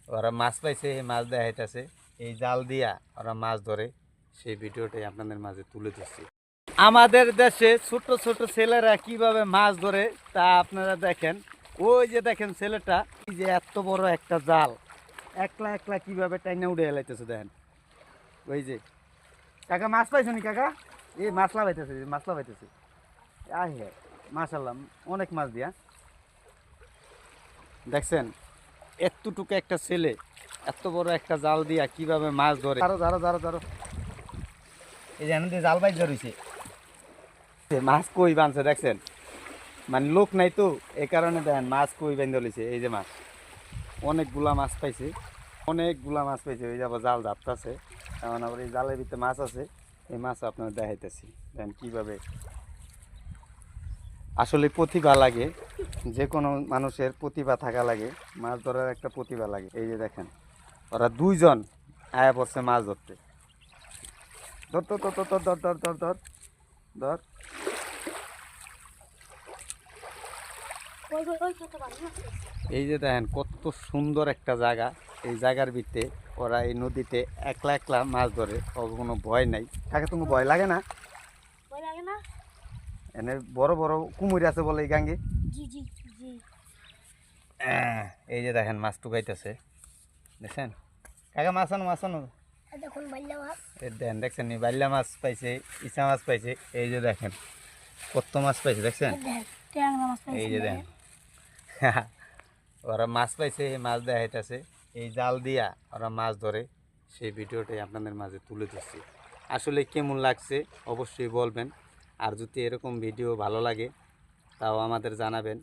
ওরা মাছ পাইছে, এই মাছ দেখাইতেছে, এই জাল দিয়া ওরা মাছ ধরে, সেই ভিডিওটাই আপনাদের মাঝে তুলে ধরছি। আমাদের দেশে ছোট ছোট ছেলেরা কিভাবে মাছ ধরে তা আপনারা দেখেন। ওই যে দেখেন ছেলেটা, এই যে এত বড় একটা জাল একলা একলা কিভাবে টাইনা উড়ে এলাইতেছে দেখেন। ওই যে কাকা মাছ পাইছো নি কাকা? এই মাছ লাগাইতেছে, মাছ লাগাইতেছে। আহে মাশাল্লাহ, অনেক মাছ দিয়া দেখছেন। এতটুকু একটা ছেলে এত বড় একটা জাল দিয়া কিভাবে মাছ ধরে। ধরো ধরো ধরো ধরো, এই যে এমন জাল বাইর ধরেছে, মাছ কই বানছে দেখছেন। মানে লোক নাই তো, এই কারণে দেখেন মাছ কই বেঁধে লইছে। এই যে মাছ, অনেকগুলা মাছ পাইছে, অনেকগুলা মাছ পাইছে। ওই যে আবার জাল ঝাপতাছে, এমন আবার এই জালের ভিতরে মাছ আছে। এই মাছ আপনার দেখাইতেছি দেখেন কিভাবে। আসলে প্রতিভা লাগে, যে কোনো মানুষের প্রতিভা থাকা লাগে, মাছ ধরার একটা প্রতিভা লাগে। এই যে দেখেন ওরা দুইজন আয়া পড়ছে মাছ ধরতে। ধর ধর ধর ধর ধর ধর ধর ধর ধর। এই যে দেখেন কত সুন্দর একটা জায়গা। এই জায়গার ভিতরে ওরা এই নদীতে একলা একলা মাছ ধরে, ওর কোনো ভয় নাই। কাকে তোমার ভয় লাগে না? এনে বড় বড় কুমির আছে বলে এই গাঙ্গে। এই যে দেখেন মাছ টুকাইতেছে, দেখছেন কাকা? মাছ আনো, মাছ আনো। দেখেন দেখছেন নি, বাল্লা মাছ পাইছে, ইচা মাছ পাইছে। এই যে দেখেন কত মাছ পাইছে দেখছেন। এই যে দেখেন ওরা মাছ পাইছে, এই মাছ দেখাইতেছে, এই জাল দিয়া ওরা মাছ ধরে, সেই ভিডিওটাই আপনাদের মাঝে তুলে ধরছি। আসলে কেমন লাগছে অবশ্যই বলবেন। আর যদি এরকম ভিডিও ভালো লাগে তাও আমাদের জানাবেন।